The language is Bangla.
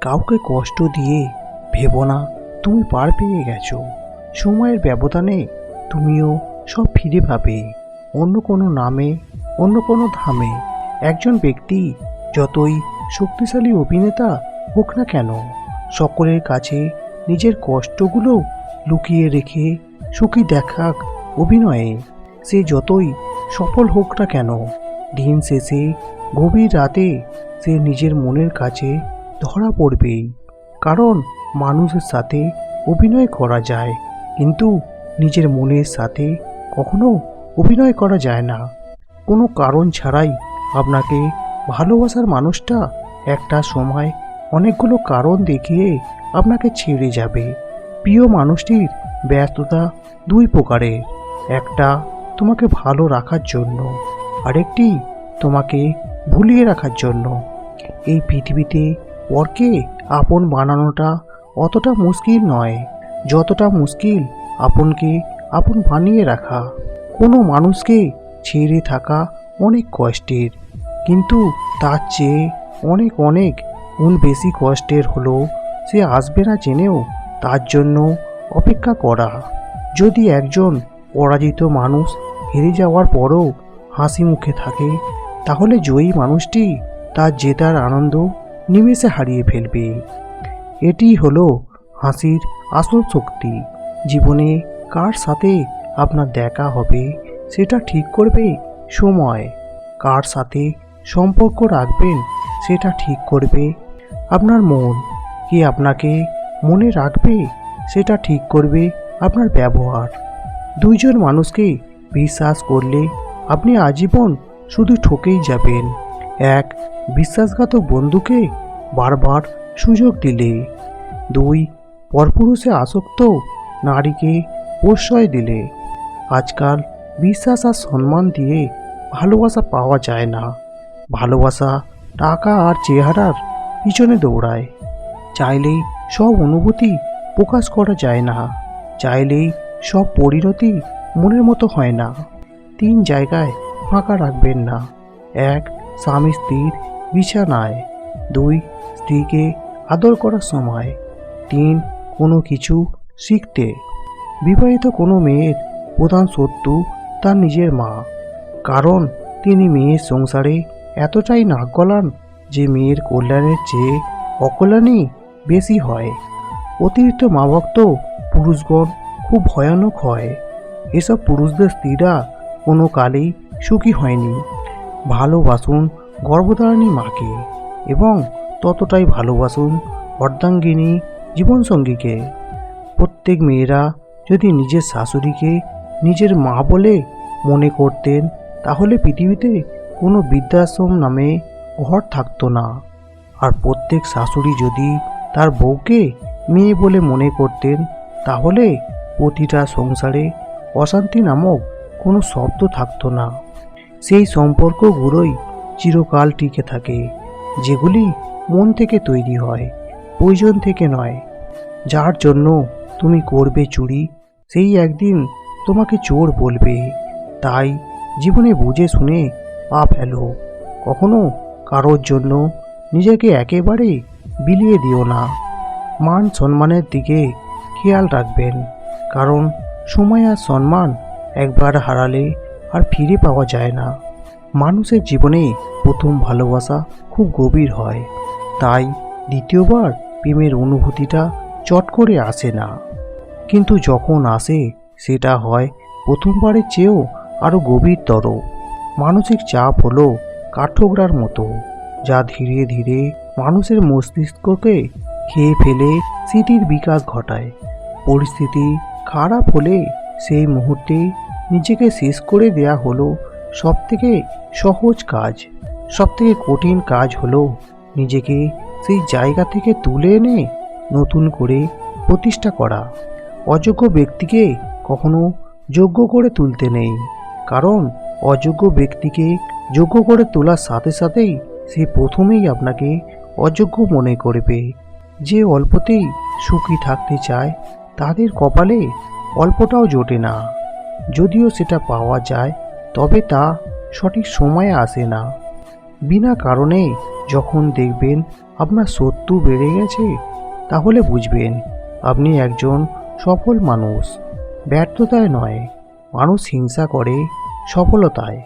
কাউকে কষ্ট দিয়ে ভেবো না তুমি পার পেয়ে গেছো। সময়ের ব্যবধানে তুমিও সব ফিরে পাবে, অন্য কোনো নামে, অন্য কোনো ধামে। একজন ব্যক্তি যতই শক্তিশালী অভিনেতা হোক না কেন, সকলের কাছে নিজের কষ্টগুলো লুকিয়ে রেখে সুখী দেখাক অভিনয়ে। সে যতই সফল হোক না কেন, দিন শেষে গভীর রাতে সে নিজের মনের কাছে ধরা পড়বেই। কারণ মানুষের সাথে অভিনয় করা যায়, কিন্তু নিজের মনের সাথে কখনো অভিনয় করা যায় না। কোনো কারণ ছাড়াই আপনাকে ভালোবাসার মানুষটা একটা সময় অনেকগুলো কারণ দেখিয়ে আপনাকে ছেড়ে যাবে। প্রিয় মানুষটির ব্যস্ততা দুই প্রকারের, একটা তোমাকে ভালো রাখার জন্য, আরেকটি তোমাকে ভুলিয়ে রাখার জন্য। এই পৃথিবীতে পরকে আপন বানানোটা অতটা মুশকিল নয় যতটা মুশকিল আপনকে আপন বানিয়ে রাখা। কোনো মানুষকে ছেড়ে থাকা অনেক কষ্টের, কিন্তু তার চেয়ে অনেক অনেক গুণ বেশি কষ্টের হলো সে আসবে না জেনেও তার জন্য অপেক্ষা করা। যদি একজন পরাজিত মানুষ হেরে যাওয়ার পরও হাসি মুখে থাকে, তাহলে জয়ী মানুষটি তার জেতার আনন্দ নিমেষে হারিয়ে ফেলবে। এটি হলো হাসির আসল শক্তি। জীবনে কার সাথে আপনার দেখা হবে সেটা ঠিক করবে সময়। কার সাথে সম্পর্ক রাখবেন সেটা ঠিক করবে আপনার মন। কে আপনাকে মনে রাখবে সেটা ঠিক করবে আপনার ব্যবহার। দুইজন মানুষকে বিশ্বাস করলে আপনি আজীবন শুধু ঠকেই যাবেন। এক বিশ্বাসঘাতক বন্ধুকে বারবার সুযোগ দিলে। দুই পরপুরুষে আসক্ত নারীকে প্রশ্রয় দিলে। আজকাল বিশ্বাস আর সম্মান দিয়ে ভালোবাসা পাওয়া যায় না। ভালোবাসা টাকা আর চেহারার পিছনে দৌড়ায়। চাইলেই সব অনুভূতি প্রকাশ করা যায় না, চাইলেই সব পরিণতি মনের মতো হয় না। তিন জায়গায় ফাঁকা রাখবেন না। এক স্বামী স্ত্রীর বিছানায়। দুই স্ত্রীকে আদর করার সময়। তিন কোনো কিছু শিখতে। বিবাহিত কোনো মেয়ের প্রধান শত্রু তার নিজের মা, কারণ তিনি মেয়ের সংসারে এতটাই নাক গলান যে মেয়ের কল্যাণের চেয়ে অকল্যাণই বেশি হয়। অতিরিক্ত মা ভক্ত পুরুষগণ খুব ভয়ানক হয়। এসব পুরুষদের স্ত্রীরা কোনো কালেই সুখী হয়নি। ভালোবাসুন গর্ভধারিণী মাকে এবং ততটাই ভালোবাসুন অর্ধাঙ্গিনী জীবনসঙ্গীকে। প্রত্যেক মেয়েরা যদি নিজের শাশুড়িকে নিজের মা বলে মনে করতেন, তাহলে পৃথিবীতে কোনো বৃদ্ধাশ্রম নামে ঘর থাকতো না। আর প্রত্যেক শাশুড়ি যদি তার বউকে মেয়ে বলে মনে করতেন, তাহলে প্রতিটা সংসারে অশান্তি নামক কোনো শব্দ থাকতো না। সেই সম্পর্কগুলোই চিরকাল টিকে থাকে, যেগুলি মন থেকে তৈরি হয়, প্রয়োজন থেকে নয়। যার জন্য তুমি করবে চুরি, সেই একদিন তোমাকে চোর বলবে। তাই জীবনে বুঝে শুনে পা ফেলো। কখনো কারোর জন্য নিজেকে একেবারে বিলিয়ে দিও না। মান সম্মানের দিকে খেয়াল রাখবেন, কারণ সময় আর সম্মান একবার হারালে আর ফিরে পাওয়া যায় না। মানুষের জীবনে প্রথম ভালোবাসা খুব গভীর হয়, তাই দ্বিতীয়বার প্রেমের অনুভূতিটা চট করে আসে না। কিন্তু যখন আসে, সেটা হয় প্রথমবারের চেয়েও আরও গভীরতর। মানসিক চাপ হলো কাঠঠোকরার মতো, যা ধীরে ধীরে মানুষের মস্তিষ্ককে খেয়ে ফেলে স্মৃতির বিকাশ ঘটায়। পরিস্থিতি খারাপ হলে সেই মুহূর্তে নিজেকে শেষ করে দেয়া হলো সবথেকে সহজ কাজ। সবথেকে কঠিন কাজ হলো নিজেকে সেই জায়গা থেকে তুলে এনে নতুন করে প্রতিষ্ঠা করা। অযোগ্য ব্যক্তিকে কখনো যোগ্য করে তুলতে নেই, কারণ অযোগ্য ব্যক্তিকে যোগ্য করে তোলার সাথে সাথেই সে প্রথমেই আপনাকে অযোগ্য মনে করবে। যে অল্পতেই সুখী থাকতে চায়, তাদের কপালে অল্পটাও জোটে না। যদিও সেটা পাওয়া যায়, তবে তা সঠিক সময়ে আসে না। বিনা কারণে যখন দেখবেন আপনার শত্রু বেড়ে গেছে, তাহলে বুঝবেন আপনি একজন সফল মানুষ। ব্যর্থতায় নয়, মানুষ হিংসা করে সফলতায়।